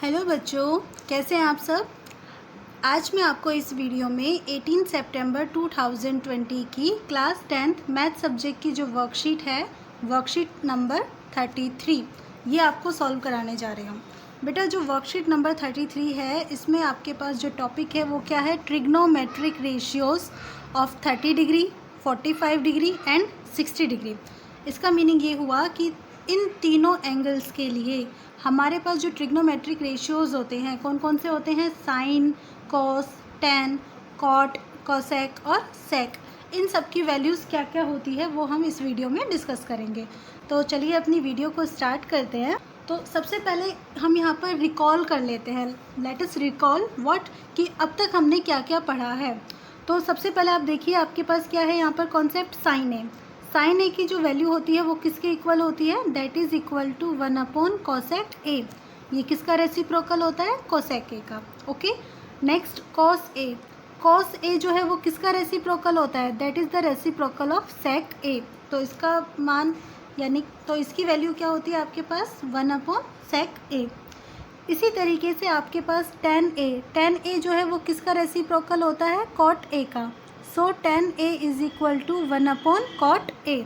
Hello बच्चों, कैसे हैं आप सब। आज मैं आपको इस वीडियो में 18 सितंबर 2020 की क्लास 10th मैथ सब्जेक्ट की जो वर्कशीट है, वर्कशीट नंबर 33, ये आपको सॉल्व कराने जा रही हूँ। बेटा, जो वर्कशीट नंबर 33 है, इसमें आपके पास जो टॉपिक है वो क्या है, trigonometric ratios of 30 degree, 45 degree and 60 degree. इसका मीनिंग ये हुआ कि इन तीनों एंगल्स के लिए हमारे पास जो ट्रिग्नोमेट्रिक रेशियोज़ होते हैं, कौन कौन से होते हैं, sine, cos, tan, cot, cosec और सेक, इन सब की वैल्यूज़ क्या क्या होती है वो हम इस वीडियो में डिस्कस करेंगे। तो चलिए अपनी वीडियो को स्टार्ट करते हैं। तो सबसे पहले हम यहाँ पर रिकॉल कर लेते हैं, लेट अस रिकॉल व्हाट, कि अब तक हमने क्या क्या पढ़ा है। तो सबसे पहले आप देखिए, आपके पास क्या है, यहाँ पर कॉन्सेप्ट साइन है। साइन ए की जो वैल्यू होती है वो किसके इक्वल होती है, that is equal to 1 cosec A. ये किसका रेसिप्रोकल होता है, कोसेक ए का। Okay, next cos A. Cos A जो है वो किसका रेसिप्रोकल होता है, that is the reciprocal of sec A. तो इसका मान यानी तो इसकी वैल्यू क्या होती है आपके पास, 1 सेक ए। इसी तरीके से आपके पास टेन ए। टेन ए जो है वो किसका रेसिप्रोकल होता है, कॉट ए का। So tan A is equal to 1 cot A.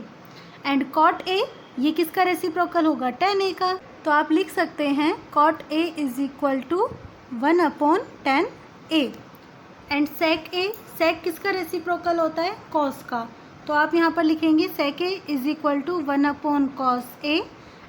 And cot A ये किसका रेसिप्रोकल होगा, टेन ए का। तो आप लिख सकते हैं cot A is equal to 1 tan A. And sec A, sec किसका रेसिप्रोकल होता है, कॉस का। तो आप यहाँ पर लिखेंगे sec A is equal to 1 cos A.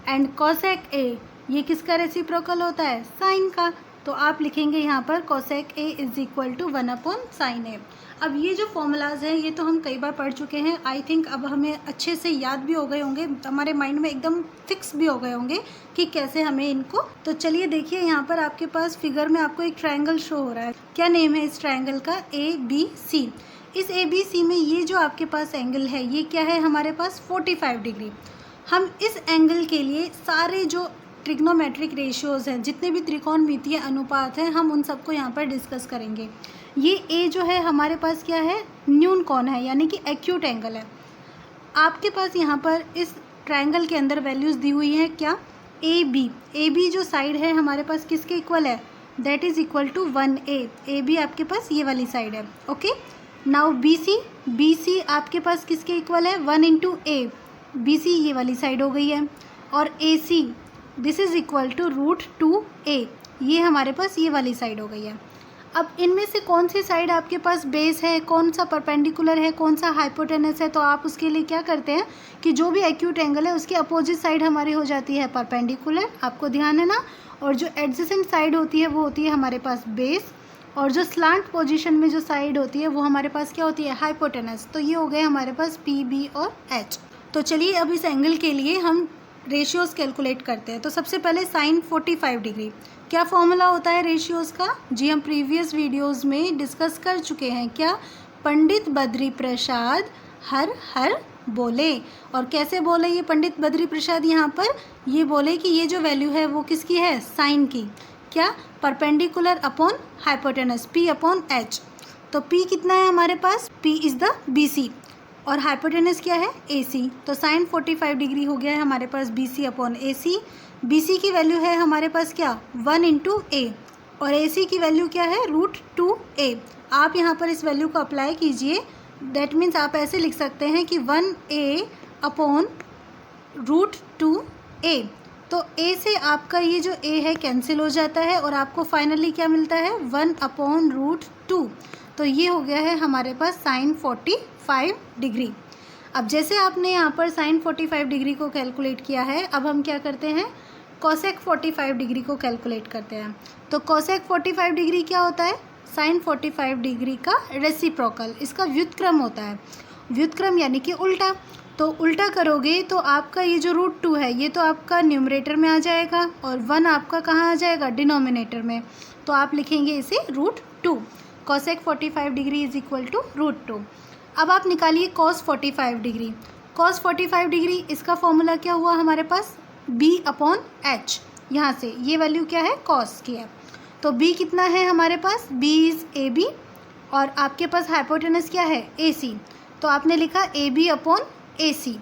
And cosec A ये किसका रेसिप्रोकल होता है, साइन का। तो आप लिखेंगे यहाँ पर cosec A is equal to 1 sine A. अब ये जो फॉर्मूलाज हैं ये तो हम कई बार पढ़ चुके हैं, आई थिंक अब हमें अच्छे से याद भी हो गए होंगे, हमारे माइंड में एकदम फिक्स भी हो गए होंगे कि कैसे हमें इनको। तो चलिए देखिए, यहाँ पर आपके पास फिगर में आपको एक ट्रायंगल शो हो रहा है। क्या नेम है इस ट्रायंगल का, ए बी सी। इस ए बी सी में ये जो आपके पास एंगल है ये क्या है हमारे पास, 45 डिग्री। हम इस एंगल के लिए सारे जो ट्रिग्नोमेट्रिक रेशियोज़ हैं, जितने भी त्रिकोणमितीय अनुपात हैं, हम उन सबको यहाँ पर डिस्कस करेंगे। ये ए जो है हमारे पास क्या है, न्यून कोण है, यानी कि एक्यूट एंगल है। आपके पास यहाँ पर इस ट्रायंगल के अंदर वैल्यूज़ दी हुई हैं क्या, ए बी। ए बी जो साइड है हमारे पास किसके इक्वल है, that is equal to 1 A B आपके पास ये वाली साइड है। Okay, now B C. B C आपके पास किसके इक्वल है, 1 इंटू ए। बी सी ये वाली साइड हो गई है। और A C this is equal to √2a, ये हमारे पास ये वाली साइड हो गई है। अब इनमें से कौन सी साइड आपके पास बेस है, कौन सा परपेंडिकुलर है, कौन सा हाइपोटेनस है, तो आप उसके लिए क्या करते हैं कि जो भी एक्यूट एंगल है उसकी अपोजिट साइड हमारी हो जाती है परपेंडिकुलर, आपको ध्यान है ना। और जो एडजेसेंट साइड होती है वो होती है हमारे पास बेस, और जो स्लांट पोजीशन में जो साइड होती है वो हमारे पास क्या होती है, हाइपोटेनस। तो ये हो गए हमारे पास पी, बी और एच। तो चलिए अब इस एंगल के लिए हम रेशियोज़ कैलकुलेट करते हैं। तो सबसे पहले साइन 45 डिग्री, क्या फॉर्मूला होता है रेशियोज़ का, जी हम प्रीवियस वीडियोस में डिस्कस कर चुके हैं। क्या, पंडित बद्री प्रसाद हर हर बोले। और कैसे बोले ये पंडित बद्री प्रसाद, यहाँ पर ये बोले कि ये जो वैल्यू है वो किसकी है, साइन की। क्या, perpendicular upon hypotenuse, P upon H. तो पी कितना है हमारे पास, P is the B C, और हाइपोटेनस क्या है, ए सी। तो साइन 45 डिग्री हो गया है हमारे पास B C upon A C. B सी की वैल्यू है हमारे पास क्या, 1 इंटू ए, और ए सी की वैल्यू क्या है, √2a। आप यहाँ पर इस वैल्यू को अप्लाई कीजिए, दैट मीन्स आप ऐसे लिख सकते हैं कि 1a अपॉन √2a। तो a से आपका ये जो a है कैंसिल हो जाता है, और आपको फाइनली क्या मिलता है, 1 अपॉन √2। तो ये हो गया है हमारे पास साइन 45 डिग्री। अब जैसे आपने यहाँ पर साइन 45 डिग्री को कैलकुलेट किया है, अब हम क्या करते हैं, कोसेक 45 डिग्री को कैलकुलेट करते हैं। तो कोसेक 45 डिग्री क्या होता है, साइन 45 डिग्री का रेसिप्रोकल, इसका व्युत्क्रम होता है। व्युत्क्रम यानी कि उल्टा। तो उल्टा करोगे तो आपका ये जो √2 है ये तो आपका न्यूमरेटर में आ जाएगा, और 1 आपका कहाँ आ जाएगा, डिनोमिनेटर में। तो आप लिखेंगे इसे √2। Cosec 45 degree is equal to √2। अब आप निकालिए कॉस 45 डिग्री। कॉस 45 डिग्री, इसका फॉर्मूला क्या हुआ हमारे पास, बी अपॉन एच। यहाँ से ये वैल्यू क्या है, कॉस की है। तो बी कितना है हमारे पास, बी इज़ ए बी, और आपके पास हाइपोटेनस क्या है, ए सी। तो आपने लिखा A B upon A C.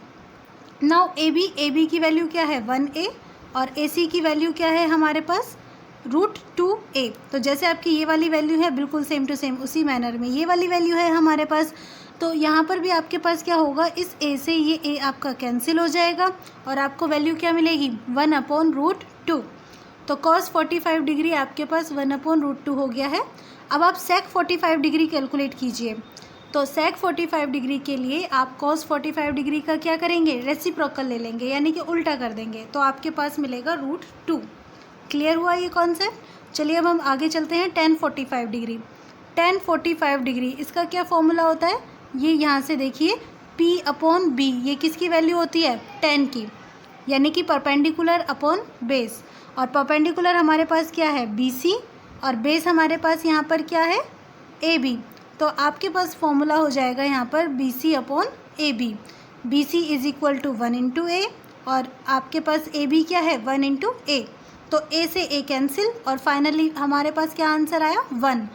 Now A B की वैल्यू क्या है, 1a, और ए सी की वैल्यू क्या है हमारे पास, √2a। तो जैसे आपकी ये वाली वैल्यू है बिल्कुल सेम टू सेम उसी मैनर में ये वाली वैल्यू है हमारे पास। तो यहाँ पर भी आपके पास क्या होगा, इस a से ये a आपका कैंसिल हो जाएगा और आपको वैल्यू क्या मिलेगी 1/√2। तो cos 45 डिग्री आपके पास 1/√2 हो गया है। अब आप sec 45 डिग्री कैलकुलेट कीजिए। तो sec 45 डिग्री के लिए आप cos 45 डिग्री का क्या करेंगे, रेसिप्रोकल ले लेंगे, यानी कि उल्टा कर देंगे, तो आपके पास मिलेगा √2। क्लियर हुआ ये कॉन्सेप्ट। चलिए अब हम आगे चलते हैं tan 45 डिग्री। tan 45 डिग्री इसका क्या फॉर्मूला होता है, ये यहाँ से देखिए P/B, ये किसकी वैल्यू होती है, tan की, यानी कि परपेंडिकुलर अपॉन बेस। और परपेंडिकुलर हमारे पास क्या है BC और बेस हमारे पास यहाँ पर क्या है AB। तो आपके पास फॉर्मूला हो जाएगा यहाँ पर BC/AB। BC is equal to 1 × A और आपके पास AB क्या है 1 × A। तो A से A कैंसिल और फाइनली हमारे पास क्या आंसर आया 1।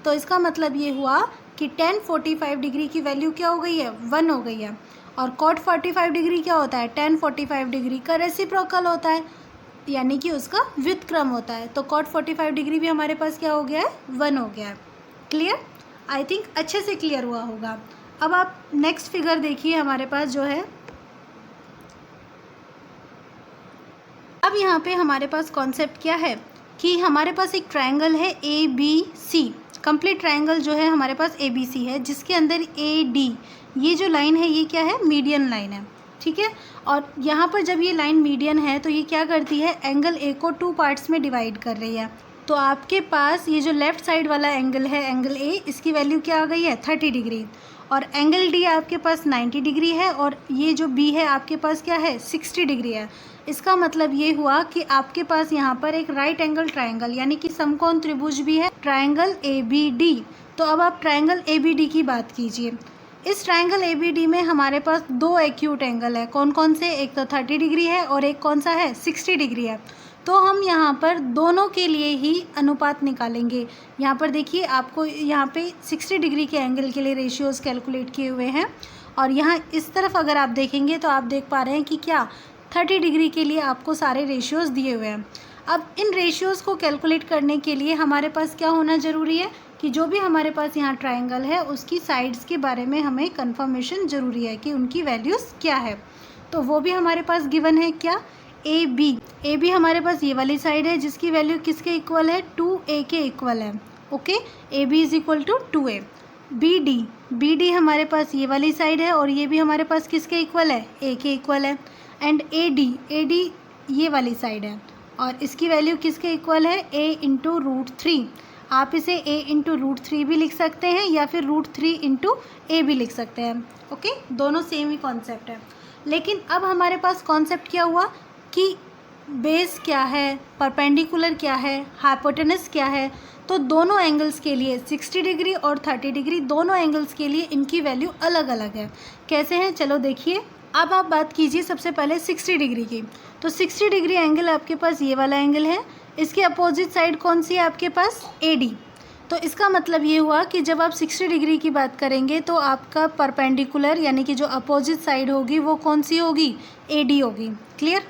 तो इसका मतलब ये हुआ कि tan 45 डिग्री की वैल्यू क्या हो गई है 1 हो गई है। और cot 45 डिग्री क्या होता है, tan 45 डिग्री का रेसिप्रोकल होता है, यानी कि उसका व्युत्क्रम होता है। तो cot 45 डिग्री भी हमारे पास क्या हो गया है 1 हो गया है। क्लियर, आई थिंक अच्छे से क्लियर हुआ होगा। अब आप नेक्स्ट फिगर देखिए हमारे पास जो है, अब यहाँ पे हमारे पास कॉन्सेप्ट क्या है कि हमारे पास एक ट्रायंगल है ABC, कंप्लीट ट्रायंगल जो है हमारे पास ABC है, जिसके अंदर AD ये जो लाइन है ये क्या है, मीडियन लाइन है, ठीक है। और यहाँ पर जब ये लाइन मीडियन है तो ये क्या करती है, एंगल A को 2 पार्ट्स में डिवाइड कर रही है। तो आपके पास ये जो लेफ़्ट साइड वाला एंगल है, एंगल A, इसकी वैल्यू क्या आ गई है 30 डिग्री, और एंगल D आपके पास 90 डिग्री है, और ये जो B है आपके पास क्या है 60 डिग्री है। इसका मतलब ये हुआ कि आपके पास यहाँ पर एक राइट एंगल ट्रायंगल यानी कि समकोण त्रिभुज भी है, ट्रायंगल ABD। तो अब आप ट्रायंगल ABD की बात कीजिए। इस ट्रायंगल ABD में हमारे पास 2 एक्यूट एंगल है, कौन कौन से, एक तो 30 डिग्री है और एक कौन सा है 60 डिग्री है। तो हम यहाँ पर दोनों के लिए ही अनुपात निकालेंगे। यहाँ पर देखिए आपको यहाँ पे 60 डिग्री के एंगल के लिए रेशियोज़ कैलकुलेट किए हुए हैं, और यहाँ इस तरफ अगर आप देखेंगे तो आप देख पा रहे हैं कि क्या 30 डिग्री के लिए आपको सारे रेशियोज़ दिए हुए हैं। अब इन रेशियोज़ को कैलकुलेट करने के लिए हमारे पास क्या होना ज़रूरी है कि जो भी हमारे पास यहाँ ट्रायंगल है उसकी साइड्स के बारे में हमें कंफर्मेशन ज़रूरी है कि उनकी वैल्यूज़ क्या है। तो वो भी हमारे पास गिवन है क्या, AB हमारे पास ये वाली साइड है जिसकी वैल्यू किसके इक्वल है 2A के इक्वल है। Okay, AB is equal to 2A। BD हमारे पास ये वाली साइड है और ये भी हमारे पास किसके इक्वल है, A के इक्वल है। एंड AD ये वाली साइड है और इसकी वैल्यू किसके इक्वल है, A × √3। आप इसे A × √3 भी लिख सकते हैं या फिर √3 × A भी लिख सकते हैं। ओके, दोनों सेम ही कॉन्सेप्ट है। लेकिन अब हमारे पास कॉन्सेप्ट क्या हुआ कि बेस क्या है, परपेंडिकुलर क्या है, हाइपोटेनस क्या है। तो दोनों एंगल्स के लिए 60 डिग्री और 30 डिग्री दोनों एंगल्स के लिए इनकी वैल्यू अलग अलग है। कैसे हैं, चलो देखिए। अब आप बात कीजिए सबसे पहले 60 डिग्री की। तो 60 डिग्री एंगल आपके पास ये वाला एंगल है, इसके अपोजिट साइड कौन सी है आपके पास, AD। तो इसका मतलब ये हुआ कि जब आप 60 डिग्री की बात करेंगे तो आपका परपेंडिकुलर यानी कि जो अपोजिट साइड होगी वो कौन सी होगी, AD होगी। क्लियर।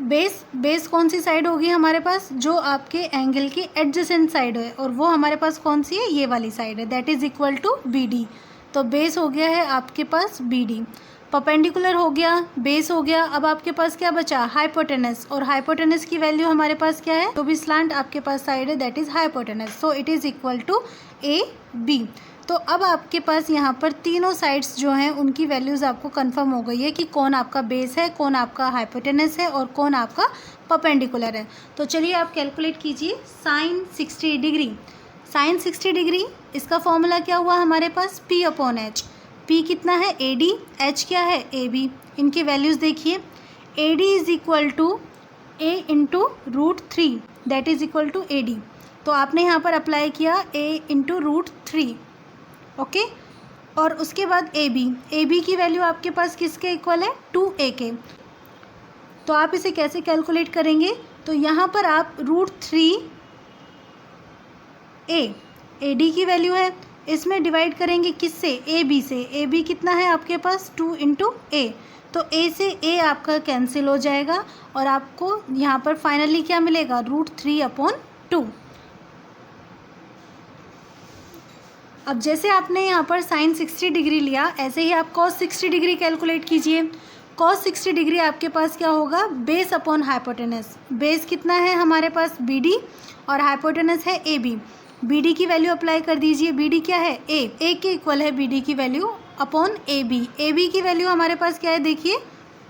बेस कौन सी साइड होगी हमारे पास, जो आपके एंगल की एडजेसेंट साइड है, और वो हमारे पास कौन सी है, ये वाली साइड है, that is equal to BD। तो बेस हो गया है आपके पास BD, परपेंडिकुलर हो गया, बेस हो गया। अब आपके पास क्या बचा, हाइपोटेनस, और हाइपोटेनस की वैल्यू हमारे पास क्या है, जो भी स्लांट आपके पास साइड है that is hypotenuse, so it is equal to AB। तो अब आपके पास यहाँ पर तीनों साइड्स जो हैं उनकी वैल्यूज़ आपको कंफर्म हो गई है कि कौन आपका बेस है, कौन आपका हाइपोटेनस है और कौन आपका परपेंडिकुलर है। तो चलिए आप कैलकुलेट कीजिए sin 60 डिग्री। sin 60 डिग्री इसका फॉर्मूला क्या हुआ हमारे पास, P/H। P कितना है AD, H क्या है AB। इनकी वैल्यूज़ देखिए, AD is equal to A × √3 that is equal to AD। तो आपने यहाँ पर अप्लाई किया A × √3। ओके, और उसके बाद AB की वैल्यू आपके पास किसके इक्वल है, 2A के। तो आप इसे कैसे कैलकुलेट करेंगे, तो यहाँ पर आप √3A AD की वैल्यू है, इसमें डिवाइड करेंगे किससे, AB से। AB कितना है आपके पास 2 × A। तो A से A आपका कैंसिल हो जाएगा और आपको यहाँ पर फाइनली क्या मिलेगा, √3/2। 2। अब जैसे आपने यहाँ पर साइन 60 डिग्री लिया, ऐसे ही आप कॉस 60 डिग्री कैलकुलेट कीजिए। कॉस 60 डिग्री आपके पास क्या होगा, बेस अपॉन हाइपोटेनस। बेस कितना है हमारे पास, BD, और हाइपोटेनस है AB। BD की वैल्यू अप्लाई कर दीजिए। BD क्या है, A के इक्वल है BD की वैल्यू अपॉन AB। AB की वैल्यू हमारे पास क्या है, देखिए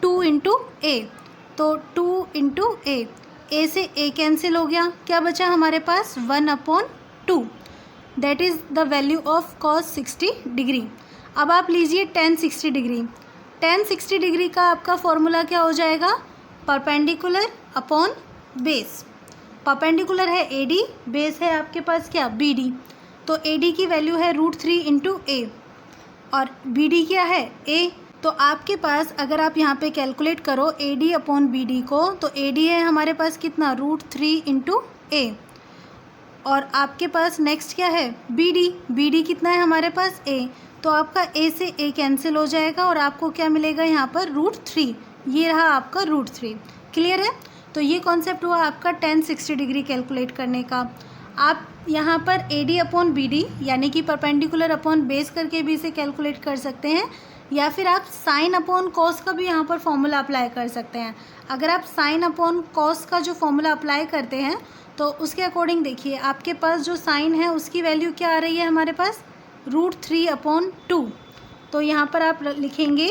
2 इंटू A, तो 2 इंटू A से A कैंसिल हो गया, क्या बचा हमारे पास 1 upon 2। That is the value of cos 60 degree. अब आप लीजिए tan 60 डिग्री। tan 60 डिग्री का आपका फॉर्मूला क्या हो जाएगा, परपेंडिकुलर अपॉन बेस। परपेंडिकुलर है AD, बेस है आपके पास क्या, BD। तो AD की वैल्यू है √3 इंटू A, और BD क्या है, A। तो आपके पास अगर आप यहाँ पे कैलकुलेट करो AD अपॉन BD को, तो AD है हमारे पास कितना, √3 इंटू A, और आपके पास नेक्स्ट क्या है, BD कितना है हमारे पास, A। तो आपका A से A कैंसिल हो जाएगा और आपको क्या मिलेगा यहाँ पर, √3। ये रहा आपका √3। क्लियर है। तो ये कॉन्सेप्ट हुआ आपका tan 60 डिग्री कैलकुलेट करने का। आप यहाँ पर AD अपॉन BD यानी कि परपेंडिकुलर अपॉन बेस करके भी इसे कैलकुलेट कर सकते हैं, या फिर आप साइन अपॉन कॉस का भी यहाँ पर फॉर्मूला अप्लाई कर सकते हैं। अगर आप साइन अपॉन कॉस का जो फॉर्मूला अप्लाई करते हैं तो उसके अकॉर्डिंग देखिए आपके पास जो साइन है उसकी वैल्यू क्या आ रही है हमारे पास, √3 अपॉन 2। तो यहाँ पर आप लिखेंगे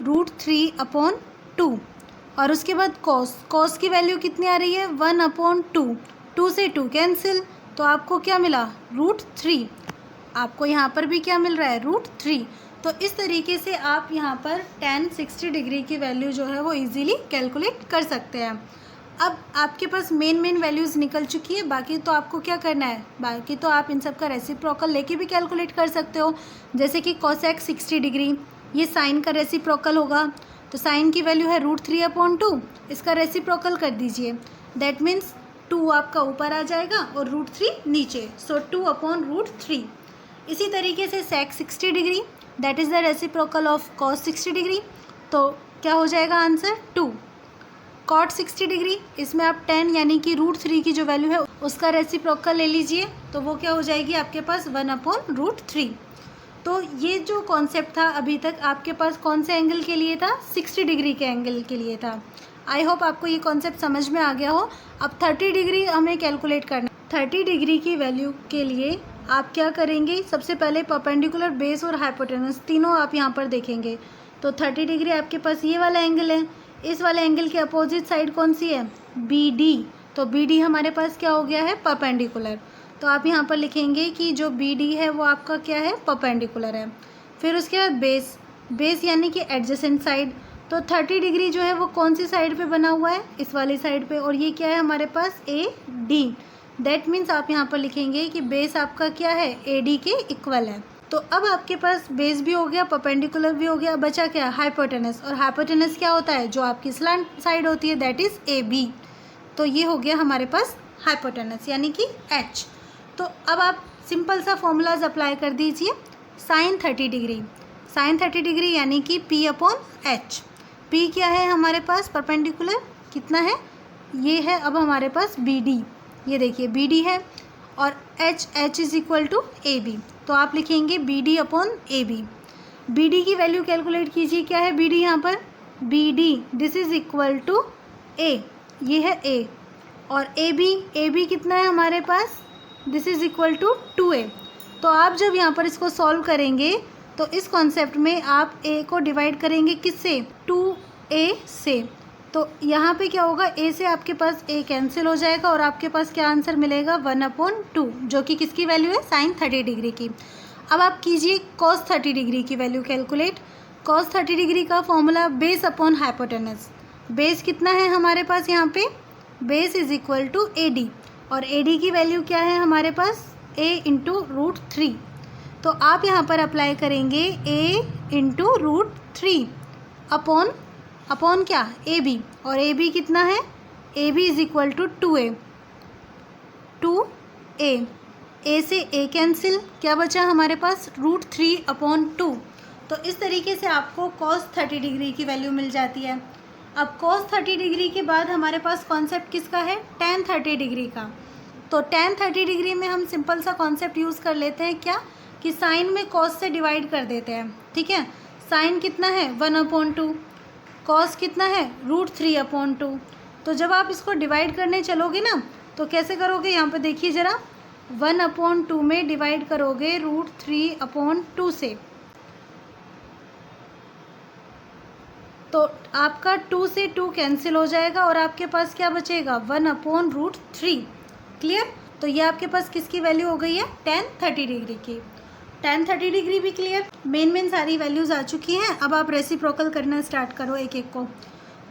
√3 अपॉन 2, और उसके बाद कॉस की वैल्यू कितनी आ रही है, 1 अपॉन 2। 2 से 2 कैंसिल, तो आपको क्या मिला, √3। आपको यहाँ पर भी क्या मिल रहा है, √3। तो इस तरीके से आप यहाँ पर tan 60 डिग्री की वैल्यू जो है वो इजीली कैलकुलेट कर सकते हैं। अब आपके पास मेन वैल्यूज़ निकल चुकी है, बाकी तो आपको क्या करना है, बाकी तो आप इन सब का रेसिप्रोकल लेके भी कैलकुलेट कर सकते हो। जैसे कि cosec 60 डिग्री, ये साइन का रेसिप्रोकल होगा, तो साइन की वैल्यू है √3 अपॉन 2, इसका रेसिप्रोकल कर दीजिए। दैट मीन्स 2 आपका ऊपर आ जाएगा और √3 नीचे, सो 2 अपॉन √3। इसी तरीके से sec 60 degree, that is the reciprocal of cos 60 degree, तो क्या हो जाएगा आंसर, 2। cot 60 डिग्री, इसमें आप 10 यानी कि √3 की जो वैल्यू है उसका रेसिप्रोकल ले लीजिए, तो वो क्या हो जाएगी आपके पास, 1 अपॉन √3। तो ये जो कॉन्सेप्ट था अभी तक आपके पास कौन से एंगल के लिए था, 60 डिग्री के एंगल के लिए था। आई होप आपको ये कॉन्सेप्ट समझ में आ गया हो। अब 30 डिग्री हमें कैलकुलेट करना। 30 डिग्री की वैल्यू के लिए आप क्या करेंगे, सबसे पहले परपेंडिकुलर, बेस और हाइपोटेनस तीनों आप यहाँ पर देखेंगे। तो 30 डिग्री आपके पास ये वाला एंगल है, इस वाले एंगल के अपोजिट साइड कौन सी है, BD। तो BD हमारे पास क्या हो गया है, परपेंडिकुलर। तो आप यहाँ पर लिखेंगे कि जो BD है वो आपका क्या है, परपेंडिकुलर है। फिर उसके बाद बेस यानी कि एडजेसेंट साइड। तो 30 डिग्री जो है वो कौन सी साइड पे बना हुआ है, इस वाली साइड पे, और ये क्या है हमारे पास, AD। दैट मीन्स आप यहाँ पर लिखेंगे कि बेस आपका क्या है, AD के इक्वल है। तो अब आपके पास बेस भी हो गया, परपेंडिकुलर भी हो गया, बचा क्या, हाइपोटेनस। और हाइपोटेनस क्या होता है, जो आपकी स्लैंट साइड होती है, दैट इज़ AB। तो ये हो गया हमारे पास हाइपोटेनस यानी कि H। तो अब आप सिंपल सा फॉर्मूलाज अप्लाई कर दीजिए। साइन 30 डिग्री, साइन 30 डिग्री यानी कि P अपॉन H। P क्या है हमारे पास, परपेंडिकुलर कितना है, ये है अब हमारे पास BD। ये देखिए BD है, और H is equal to AB। तो आप लिखेंगे BD अपॉन AB। BD की वैल्यू कैलकुलेट कीजिए, क्या है BD यहाँ पर, BD this is equal to A, ये है A, और AB कितना है हमारे पास, this is equal to 2A। तो आप जब यहाँ पर इसको सॉल्व करेंगे तो इस कॉन्सेप्ट में आप A को डिवाइड करेंगे किससे, 2A से। तो यहाँ पे क्या होगा, A से आपके पास A कैंसिल हो जाएगा और आपके पास क्या आंसर मिलेगा, 1 अपॉन 2, जो कि किसकी वैल्यू है, साइन 30 डिग्री की। अब आप कीजिए cos 30 डिग्री की वैल्यू कैलकुलेट। cos 30 डिग्री का formula base upon hypotenuse. Base कितना है हमारे पास यहाँ पे, base is equal to AD, और AD की वैल्यू क्या है हमारे पास, A इंटू √3। तो आप यहाँ पर अप्लाई करेंगे A इंटू √3 अपॉन क्या, AB, और AB कितना है, AB is equal to 2A। A से A कैंसिल, क्या बचा हमारे पास, √3 अपॉन 2। तो इस तरीके से आपको cos 30 डिग्री की वैल्यू मिल जाती है। अब cos 30 डिग्री के बाद हमारे पास कॉन्सेप्ट किसका है, tan 30 डिग्री का। तो tan 30 डिग्री में हम सिंपल सा कॉन्सेप्ट यूज़ कर लेते हैं क्या, कि साइन में कॉस से डिवाइड कर देते हैं, ठीक है। साइन कितना है 1/2, कॉस कितना है √3/2। तो जब आप इसको डिवाइड करने चलोगे ना तो कैसे करोगे, यहाँ पे देखिए ज़रा, 1/2 में डिवाइड करोगे √3/2 से, तो आपका 2 से 2 कैंसिल हो जाएगा और आपके पास क्या बचेगा 1/√3। क्लियर। तो ये आपके पास किसकी वैल्यू हो गई है tan 30 डिग्री की। tan 30 डिग्री भी क्लियर, मेन सारी वैल्यूज़ आ चुकी हैं। अब आप रेसिप्रोकल करना स्टार्ट करो एक एक को।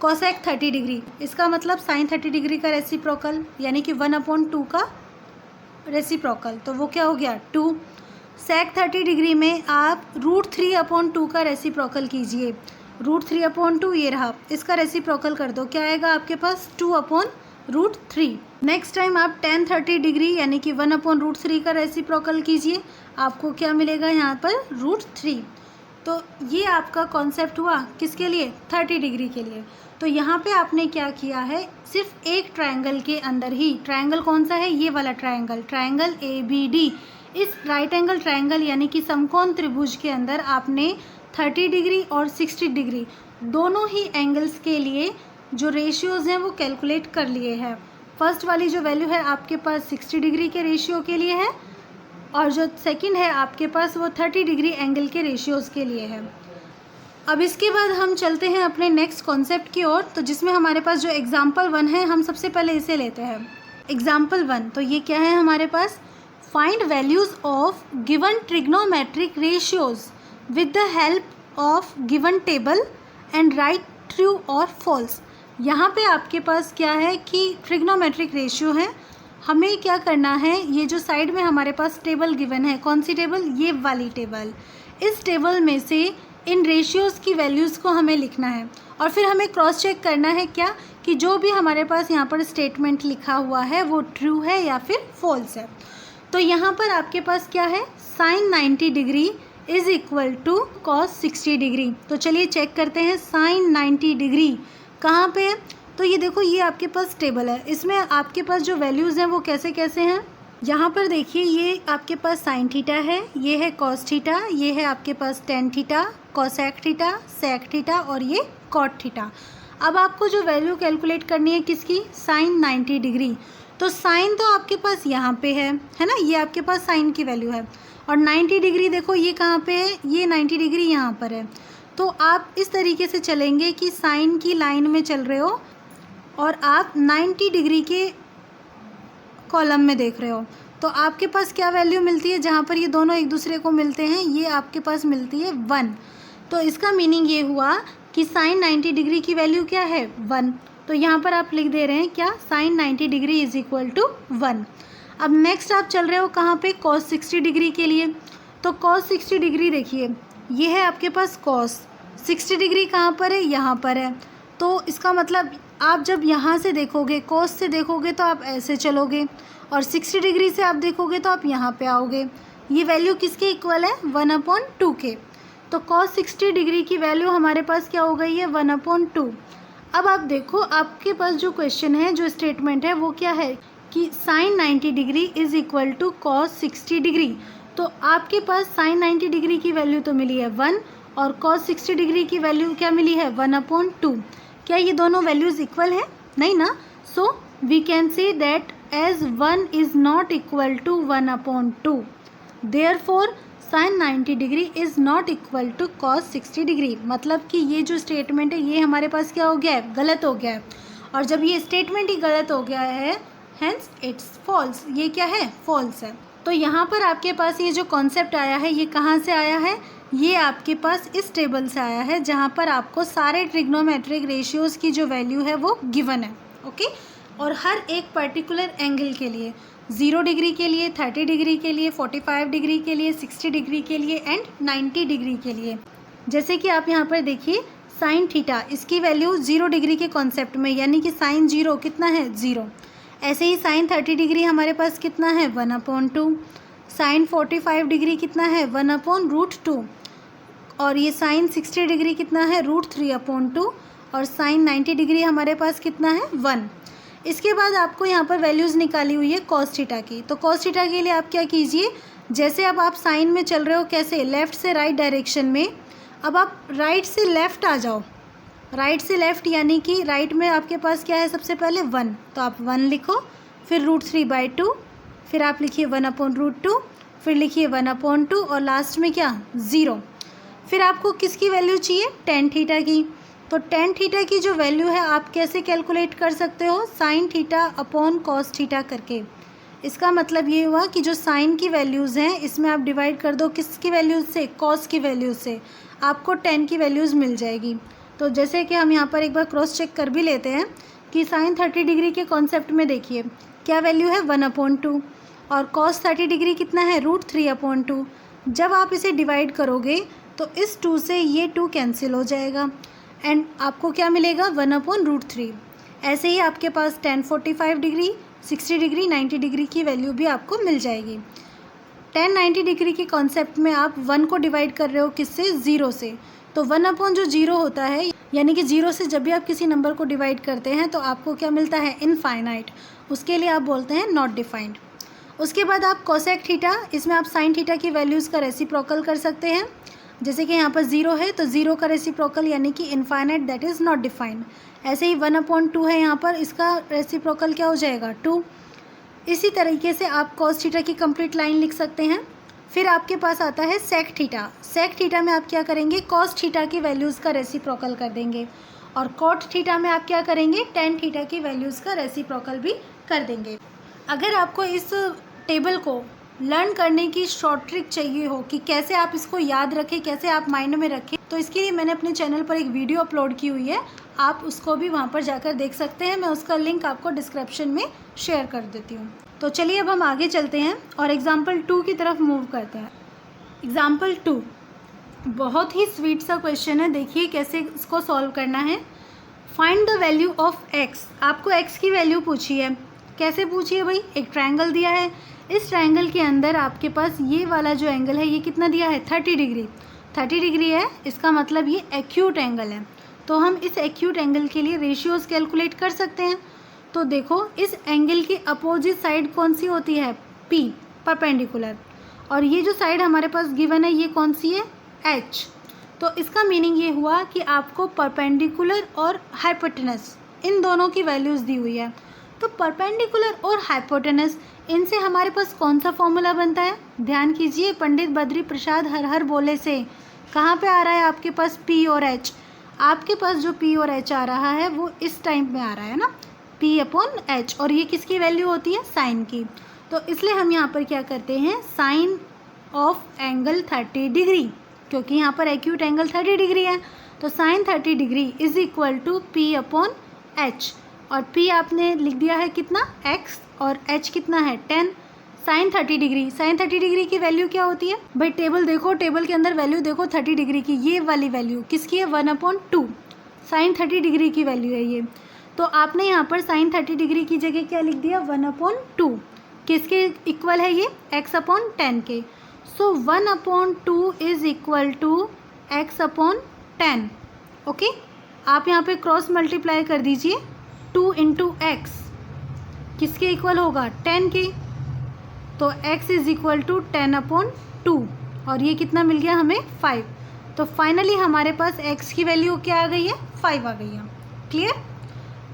cosec 30 डिग्री, इसका मतलब sin 30 डिग्री का रेसिप्रोकल, यानी कि 1/2 का रेसिप्रोकल, तो वो क्या हो गया 2। sec 30 डिग्री में आप √3/2 का रेसिप्रोकल कीजिए। √3/2 ये रहा, इसका रेसिप्रोकल कर दो, क्या आएगा आपके पास 2/√3। नेक्स्ट टाइम आप tan 30 डिग्री यानी कि 1/√3 का रेसिप्रोकल कीजिए, आपको क्या मिलेगा यहाँ पर √3। तो ये आपका कॉन्सेप्ट हुआ किसके लिए 30 डिग्री के लिए। तो यहाँ पे आपने क्या किया है, सिर्फ एक ट्रायंगल के अंदर ही, ट्रायंगल कौन सा है ये वाला ट्रायंगल, ट्रायंगल ABD, इस राइट एंगल ट्रायंगल यानी कि समकोण त्रिभुज के अंदर आपने 30 डिग्री और 60 डिग्री दोनों ही एंगल्स के लिए जो रेशियोज़ हैं वो कैलकुलेट कर लिए हैं। फर्स्ट वाली जो वैल्यू है आपके पास 60 डिग्री के रेशियो के लिए है और जो सेकंड है आपके पास वो 30 डिग्री एंगल के रेशियोज़ के लिए है। अब इसके बाद हम चलते हैं अपने नेक्स्ट कॉन्सेप्ट की ओर, तो जिसमें हमारे पास जो एग्जाम्पल 1 है हम सबसे पहले इसे लेते हैं। एग्जाम्पल 1, तो ये क्या है हमारे पास, find values of given trigonometric ratios with the help of given table and write true or false। यहाँ पे आपके पास क्या है कि ट्रिग्नोमेट्रिक रेशियो है, हमें क्या करना है, ये जो साइड में हमारे पास टेबल गिवन है, कौन सी टेबल, ये वाली टेबल, इस टेबल में से इन रेशियोज़ की वैल्यूज़ को हमें लिखना है और फिर हमें क्रॉस चेक करना है क्या, कि जो भी हमारे पास यहाँ पर स्टेटमेंट लिखा हुआ है वो ट्रू है या फिर फॉल्स है। तो यहाँ पर आपके पास क्या है, sin 90 degree is equal to cos 60 degree. तो चलिए चेक करते हैं sin 90 डिग्री कहाँ पे है। तो ये देखो, ये आपके पास टेबल है, इसमें आपके पास जो वैल्यूज़ हैं वो कैसे कैसे हैं। यहाँ पर देखिए, ये आपके पास sin थीटा है, ये है cos थीटा, ये है आपके पास tan theta, cosec theta, sec theta और ये cot थीटा। अब आपको जो वैल्यू कैलकुलेट करनी है किसकी, sin 90 डिग्री। तो साइन तो आपके पास यहाँ पे है ना, ये आपके पास साइन की वैल्यू है और 90 डिग्री देखो ये कहाँ पे है, ये 90 डिग्री यहाँ पर है। तो आप इस तरीके से चलेंगे कि साइन की लाइन में चल रहे हो और आप 90 डिग्री के कॉलम में देख रहे हो, तो आपके पास क्या वैल्यू मिलती है, जहाँ पर ये दोनों एक दूसरे को मिलते हैं, ये आपके पास मिलती है 1। तो इसका मीनिंग ये हुआ कि साइन 90 डिग्री की वैल्यू क्या है 1। तो यहाँ पर आप लिख दे रहे हैं क्या, sine 90 degree is equal to 1। अब नेक्स्ट आप चल रहे हो कहाँ पे, cos 60 डिग्री के लिए। तो cos 60 डिग्री देखिए, ये है आपके पास cos 60 डिग्री कहाँ पर है, यहाँ पर है। तो इसका मतलब आप जब यहाँ से देखोगे, cos से देखोगे तो आप ऐसे चलोगे और 60 डिग्री से आप देखोगे तो आप यहाँ पे आओगे। ये वैल्यू किसके इक्वल है, 1/2 के। तो cos 60 डिग्री की वैल्यू हमारे पास क्या हो गई है, 1/2। अब आप देखो, आपके पास जो क्वेश्चन है, जो स्टेटमेंट है वो क्या है कि sin 90 degree is equal to cos 60 degree. तो आपके पास sin 90 डिग्री की वैल्यू तो मिली है 1 और cos 60 डिग्री की वैल्यू क्या मिली है 1/2। क्या ये दोनों वैल्यूज़ इक्वल है, नहीं ना। So we can say that as 1 is not equal to 1/2, therefore sin 90 degree is not equal to cos 60 degree. मतलब कि ये जो स्टेटमेंट है ये हमारे पास क्या हो गया है, गलत हो गया है। और जब ये स्टेटमेंट ही गलत हो गया है, हेंस इट्स फॉल्स, ये क्या है, फॉल्स है। तो यहाँ पर आपके पास ये जो कॉन्सेप्ट आया है ये कहाँ से आया है, ये आपके पास इस टेबल से आया है जहाँ पर आपको सारे ट्रिग्नोमेट्रिक रेशियोज़ की जो वैल्यू है वो गिवन है। ओके, और हर एक पर्टिकुलर एंगल के लिए, 0 डिग्री के लिए, 30 डिग्री के लिए, 45 डिग्री के लिए, 60 डिग्री के लिए एंड 90 डिग्री के लिए। जैसे कि आप यहाँ पर देखिए, साइन थीटा, इसकी वैल्यू 0 डिग्री के कॉन्सेप्ट में, यानी कि साइन 0 कितना है 0। ऐसे ही साइन 30 डिग्री हमारे पास कितना है 1/2। साइन 45 डिग्री कितना है 1/√2 और ये साइन 60 डिग्री कितना है √3/2 और साइन 90 डिग्री हमारे पास कितना है 1। इसके बाद आपको यहाँ पर वैल्यूज़ निकाली हुई है कॉस थीटा की। तो कॉस थीटा के लिए आप क्या कीजिए, जैसे अब आप साइन में चल रहे हो, कैसे, लेफ़्ट से राइट डायरेक्शन में, अब आप राइट से लेफ़्ट आ जाओ। राइट से लेफ़्ट यानी कि राइट में आपके पास क्या है, सबसे पहले 1, तो आप 1 लिखो, फिर √3/2, फिर आप लिखिए 1/√2, फिर लिखिए 1/2 और लास्ट में क्या, 0। फिर आपको किसकी वैल्यू चाहिए, tan थीटा की। तो tan थीटा की जो वैल्यू है आप कैसे कैलकुलेट कर सकते हो, sin theta upon cos theta करके। इसका मतलब ये हुआ कि जो साइन की वैल्यूज़ हैं इसमें आप डिवाइड कर दो किसकी वैल्यूज़ से, कॉस की वैल्यूज़ से, आपको tan की वैल्यूज़ मिल जाएगी। तो जैसे कि हम यहाँ पर एक बार क्रॉस चेक कर भी लेते हैं कि sin 30 डिग्री के कॉन्सेप्ट में देखिए क्या वैल्यू है, 1/2, और cos 30 डिग्री कितना है, √3/2। जब आप इसे डिवाइड करोगे तो इस 2 से ये 2 कैंसिल हो जाएगा एंड आपको क्या मिलेगा, 1/√3। ऐसे ही आपके पास tan 45 डिग्री, 60 डिग्री, 90 डिग्री की वैल्यू भी आपको मिल जाएगी। tan 90 डिग्री के कॉन्सेप्ट में आप 1 को डिवाइड कर रहे हो किससे, 0 से। तो 1/0 होता है, यानी कि 0 से जब भी आप किसी नंबर को डिवाइड करते हैं तो आपको क्या मिलता है, इनफाइनाइट। उसके लिए आप बोलते हैं नॉट डिफाइंड। उसके बाद आप कोसेक थीटा, इसमें आप साइन थीटा की वैल्यूज़ का रेसिप्रोकल कर सकते हैं। जैसे कि यहाँ पर 0 है तो 0 का रेसिप्रोकल यानी कि infinite, that is not defined. ऐसे ही 1/2 है यहाँ पर, इसका रेसिप्रोकल क्या हो जाएगा, 2। इसी तरीके से आप कॉस थीटा की कंप्लीट लाइन लिख सकते हैं। फिर आपके पास आता है सेक थीटा। सेक थीटा में आप क्या करेंगे, कॉस थीटा की वैल्यूज़ का रेसिप्रोकल कर देंगे, और कॉट थीटा में आप क्या करेंगे, tan थीटा की वैल्यूज़ का रेसिप्रोकल भी कर देंगे। अगर आपको इस टेबल को लर्न करने की शॉर्ट ट्रिक चाहिए हो कि कैसे आप इसको याद रखें, कैसे आप माइंड में रखें, तो इसके लिए मैंने अपने चैनल पर एक वीडियो अपलोड की हुई है, आप उसको भी वहाँ पर जाकर देख सकते हैं। मैं उसका लिंक आपको डिस्क्रिप्शन में शेयर कर देती हूँ। तो चलिए अब हम आगे चलते हैं और एग्जाम्पल 2 की तरफ मूव करते हैं। एग्जाम्पल 2 बहुत ही स्वीट सा क्वेश्चन है, देखिए कैसे इसको सॉल्व करना है। Find the value of x। आपको x की वैल्यू पूछी है, कैसे पूछी है भाई, एक ट्रायंगल दिया है, इस ट्रायंगल के अंदर आपके पास ये वाला जो एंगल है ये कितना दिया है, 30 डिग्री। 30 डिग्री है, इसका मतलब ये एक्यूट एंगल है। तो हम इस एक्यूट एंगल के लिए रेशियोज़ कैलकुलेट कर सकते हैं। तो देखो इस एंगल की अपोजिट साइड कौन सी होती है, P, परपेंडिकुलर, और ये जो साइड हमारे पास गिवन है ये कौन सी है, H। तो इसका मीनिंग ये हुआ कि आपको परपेंडिकुलर और हाइपोटेनस इन दोनों की वैल्यूज़ दी हुई है। तो परपेंडिकुलर और हाइपोटेनस, इनसे हमारे पास कौन सा फॉर्मूला बनता है, ध्यान कीजिए, पंडित बद्री प्रसाद हर हर बोले से कहाँ पे आ रहा है आपके पास P और H। आपके पास जो P और H आ रहा है वो इस टाइम में आ रहा है ना, P/H, और ये किसकी वैल्यू होती है, साइन की। तो इसलिए हम यहाँ पर क्या करते हैं, साइन ऑफ एंगल 30 डिग्री, क्योंकि यहाँ पर एक्यूट एंगल 30 डिग्री है, तो sine 30 degree is equal to P/H, और P आपने लिख दिया है कितना, x, और H कितना है, 10। साइन 30 डिग्री, साइन 30 डिग्री की वैल्यू क्या होती है भाई, टेबल देखो, टेबल के अंदर वैल्यू देखो 30 डिग्री की, ये वाली वैल्यू किसकी है, 1/2, साइन 30 डिग्री की वैल्यू है ये। तो आपने यहाँ पर साइन 30 डिग्री की जगह क्या लिख दिया, 1/2, किसके इक्वल है ये, x/10 के। So 1/2 is equal to x/10। Okay, आप यहाँ पे क्रॉस मल्टीप्लाई कर दीजिए, 2 × x किसके इक्वल होगा, 10 के। तो x इज इक्वल टू 10/2, और ये कितना मिल गया हमें, 5। तो फाइनली हमारे पास x की वैल्यू क्या आ गई है, 5 आ गई है। क्लियर,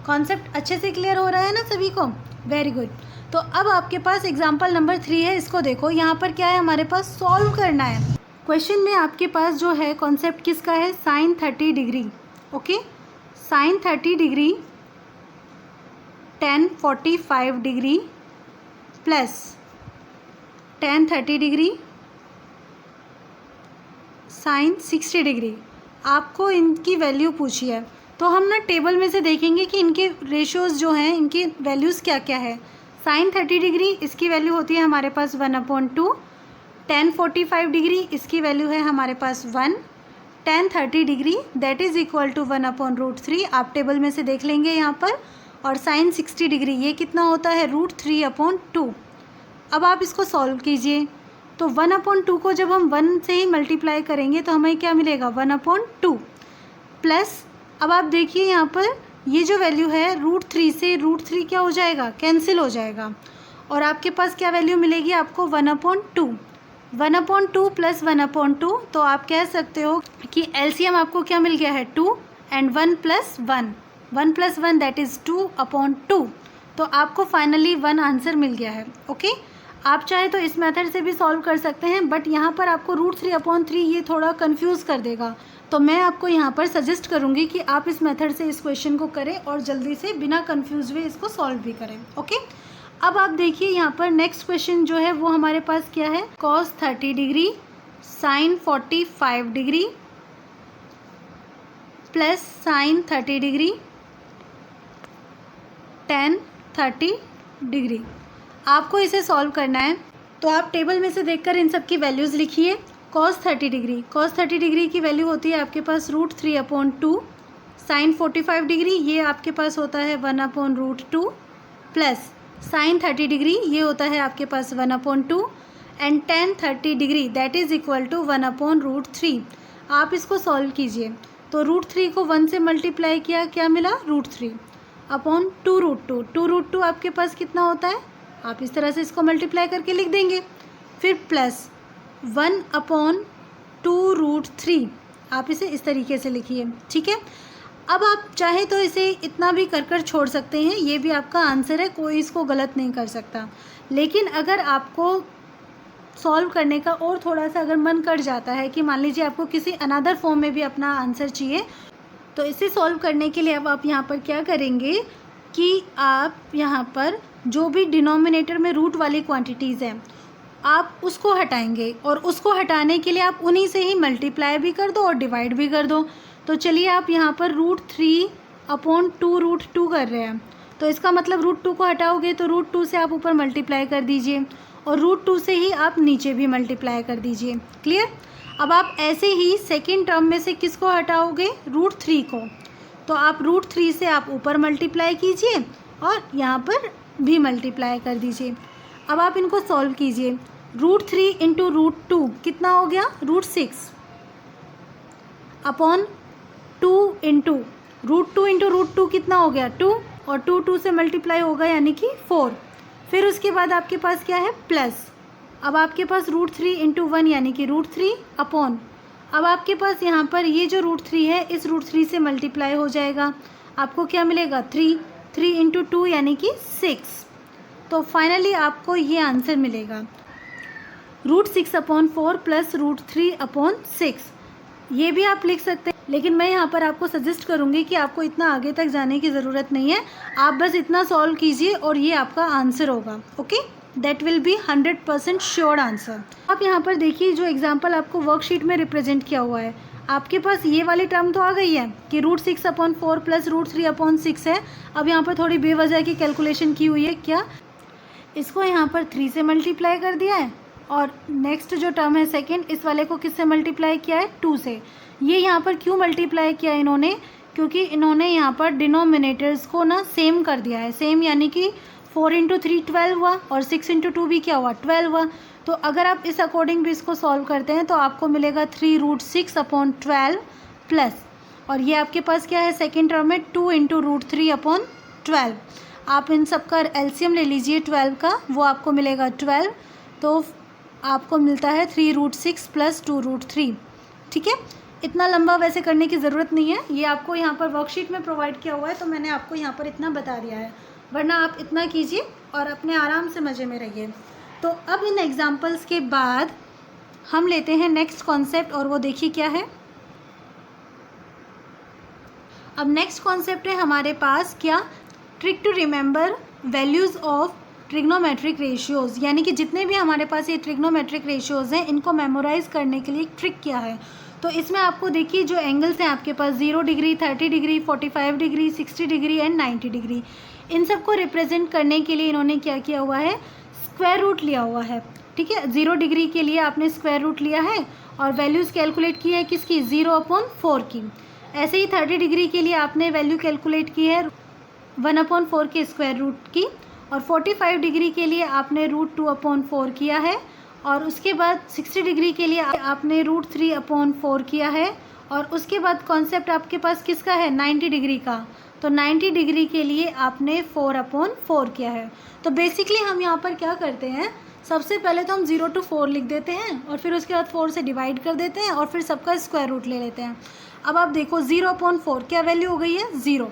कॉन्सेप्ट अच्छे से क्लियर हो रहा है ना सभी को, वेरी गुड। तो अब आपके पास एग्जाम्पल नंबर 3 है, इसको देखो, यहाँ पर क्या है हमारे पास, सॉल्व करना है। क्वेश्चन में आपके पास जो है कॉन्सेप्ट किसका है, sine 30 degree. Okay, sine 30 degree tan 45 degree plus tan 30 degree sine 60 degree. आपको इनकी वैल्यू पूछी है, तो हम ना टेबल में से देखेंगे कि इनके रेशियोज़ जो हैं, इनकी वैल्यूज़ क्या क्या है। साइन 30 डिग्री इसकी वैल्यू होती है हमारे पास 1/2, tan 45 डिग्री इसकी वैल्यू है हमारे पास 1, tan 30 degree that is equal to 1/√3, आप टेबल में से देख लेंगे यहाँ पर, और साइन 60 डिग्री ये कितना होता है, √3/2। अब आप इसको सॉल्व कीजिए, तो 1/2 को जब हम 1 से ही मल्टीप्लाई करेंगे तो हमें क्या मिलेगा, 1/2 प्लस, अब आप देखिए यहाँ पर ये जो वैल्यू है √3 से √3 क्या हो जाएगा, कैंसिल हो जाएगा, और आपके पास क्या वैल्यू मिलेगी आपको 1/2। 1/2 प्लस 1/2, तो आप कह सकते हो कि एलसीएम आपको क्या मिल गया है 2 एंड 1 + 1, 1 + 1 दैट इज़ 2/2। तो आपको फाइनली 1 आंसर मिल गया है। ओके, आप चाहे तो इस मेथड से भी सॉल्व कर सकते हैं, बट यहाँ पर आपको √3/3 ये थोड़ा कंफ्यूज कर देगा, तो मैं आपको यहाँ पर सजेस्ट करूँगी कि आप इस मेथड से इस क्वेश्चन को करें और जल्दी से बिना कंफ्यूज हुए इसको सॉल्व भी करें। ओके, अब आप देखिए यहाँ पर नेक्स्ट क्वेश्चन जो है वो हमारे पास क्या है, cos 30 degree sin 45 degree plus sin 30 degree tan 30 degree. आपको इसे सॉल्व करना है, तो आप टेबल में से देखकर इन सब की वैल्यूज़ लिखिए। cos 30 डिग्री की वैल्यू होती है आपके पास √3/2, sin 45 डिग्री ये आपके पास होता है 1/√2 प्लस sin 30 डिग्री ये होता है आपके पास 1/2 and tan 30 degree that is equal to 1/√3। आप इसको सॉल्व कीजिए, तो √3 को 1 से मल्टीप्लाई किया, क्या मिला √3/2√2। 2√2 आपके पास कितना होता है, आप इस तरह से इसको मल्टीप्लाई करके लिख देंगे, फिर प्लस 1/2√3, आप इसे इस तरीके से लिखिए। ठीक है, अब आप चाहे तो इसे इतना भी कर छोड़ सकते हैं, ये भी आपका आंसर है, कोई इसको गलत नहीं कर सकता। लेकिन अगर आपको सॉल्व करने का और थोड़ा सा अगर मन कर जाता है कि मान लीजिए आपको किसी अनदर फॉर्म में भी अपना आंसर चाहिए, तो इसे सॉल्व करने के लिए अब आप यहाँ पर क्या करेंगे कि आप यहाँ पर जो भी डिनोमिनेटर में रूट वाली क्वांटिटीज़ हैं आप उसको हटाएंगे, और उसको हटाने के लिए आप उन्हीं से ही मल्टीप्लाई भी कर दो और डिवाइड भी कर दो। तो चलिए आप यहाँ पर √3/2√2 कर रहे हैं, तो इसका मतलब √2 को हटाओगे तो √2 से आप ऊपर मल्टीप्लाई कर दीजिए और √2 से ही आप नीचे भी मल्टीप्लाई कर दीजिए। क्लियर। अब आप ऐसे ही सेकेंड टर्म में से किसको हटाओगे, √3 को, तो आप √3 से आप ऊपर मल्टीप्लाई कीजिए और यहाँ पर भी मल्टीप्लाई कर दीजिए। अब आप इनको सॉल्व कीजिए, √3 × √2 कितना हो गया, √6/2 इंटू √2 × √2 कितना हो गया 2, और 2 से मल्टीप्लाई होगा यानी कि 4। फिर उसके बाद आपके पास क्या है प्लस, अब आपके पास √3 × 1 यानी कि √3 अपॉन, अब आपके पास यहाँ पर ये जो √3 है इस √3 से मल्टीप्लाई हो जाएगा, आपको क्या मिलेगा 3 × 2 यानी कि 6। तो फाइनली आपको ये आंसर मिलेगा √6/4 प्लस √3/6। ये भी आप लिख सकते हैं, लेकिन मैं यहाँ पर आपको सजेस्ट करूँगी कि आपको इतना आगे तक जाने की ज़रूरत नहीं है, आप बस इतना सॉल्व कीजिए और ये आपका आंसर होगा। Okay, that will be 100% sure answer. आप यहाँ पर देखिए जो एग्जाम्पल आपको वर्कशीट में रिप्रेजेंट किया हुआ है, आपके पास ये वाली टर्म तो आ गई है कि √6/4 प्लस √3/6 है। अब यहाँ पर थोड़ी बेवजह की कैलकुलेशन की हुई है, क्या इसको यहाँ पर 3 से मल्टीप्लाई कर दिया है, और नेक्स्ट जो टर्म है सेकंड, इस वाले को किससे मल्टीप्लाई किया है 2 से। ये यहाँ पर क्यों मल्टीप्लाई किया है इन्होंने, क्योंकि इन्होंने यहाँ पर डिनोमिनेटर्स को ना सेम कर दिया है। सेम यानी कि 4 × 3 12 हुआ और 6 × 2 भी क्या हुआ 12 हुआ। तो अगर आप इस अकॉर्डिंग भी इसको सॉल्व करते हैं तो आपको मिलेगा 3√6/12 प्लस, और ये आपके पास क्या है सेकेंड टर्म में 2 × √3/12। आप इन सब का एलसीएम ले लीजिए 12 का, वो आपको मिलेगा 12, तो आपको मिलता है 3√6 प्लस 2√3। ठीक है, इतना लंबा वैसे करने की ज़रूरत नहीं है, ये आपको यहाँ पर वर्कशीट में प्रोवाइड किया हुआ है, तो मैंने आपको यहाँ पर इतना बता दिया है, वरना आप इतना कीजिए और अपने आराम से मज़े में रहिए। तो अब इन एग्जाम्पल्स के बाद हम लेते हैं नेक्स्ट कॉन्सेप्ट, और वो देखिए क्या है। अब नेक्स्ट कॉन्सेप्ट है हमारे पास क्या, trick to remember values of trigonometric ratios, यानी कि जितने भी हमारे पास ये ट्रिग्नोमेट्रिक रेशियोज़ हैं इनको मेमोराइज़ करने के लिए एक ट्रिक किया है। तो इसमें आपको देखिए जो एंगल्स हैं आपके पास 0 degree, 30 degree, 45 degree, 60 degree and 90 degree, इन सब को रिप्रेजेंट करने के लिए इन्होंने क्या किया हुआ है, स्क्वायर रूट लिया हुआ है। ठीक है, 0 डिग्री के लिए आपने स्क्वायर रूट लिया है और वैल्यूज़ कैलकुलेट की है किसकी, 0/4 की। ऐसे ही 30 डिग्री के लिए आपने वैल्यू कैलकुलेट की है 1/4 के स्क्वायर रूट की, और 45 डिग्री के लिए आपने √2/4 किया है, और उसके बाद 60 डिग्री के लिए आपने √3/4 किया है, और उसके बाद कॉन्सेप्ट आपके पास किसका है 90 डिग्री का, तो 90 डिग्री के लिए आपने 4/4 किया है। तो बेसिकली हम यहाँ पर क्या करते हैं, सबसे पहले तो हम 0 to 4 लिख देते हैं और फिर उसके बाद 4 से डिवाइड कर देते हैं और फिर सबका स्क्वायर रूट ले लेते हैं। अब आप देखो 0/4 क्या वैल्यू हो गई है, 0।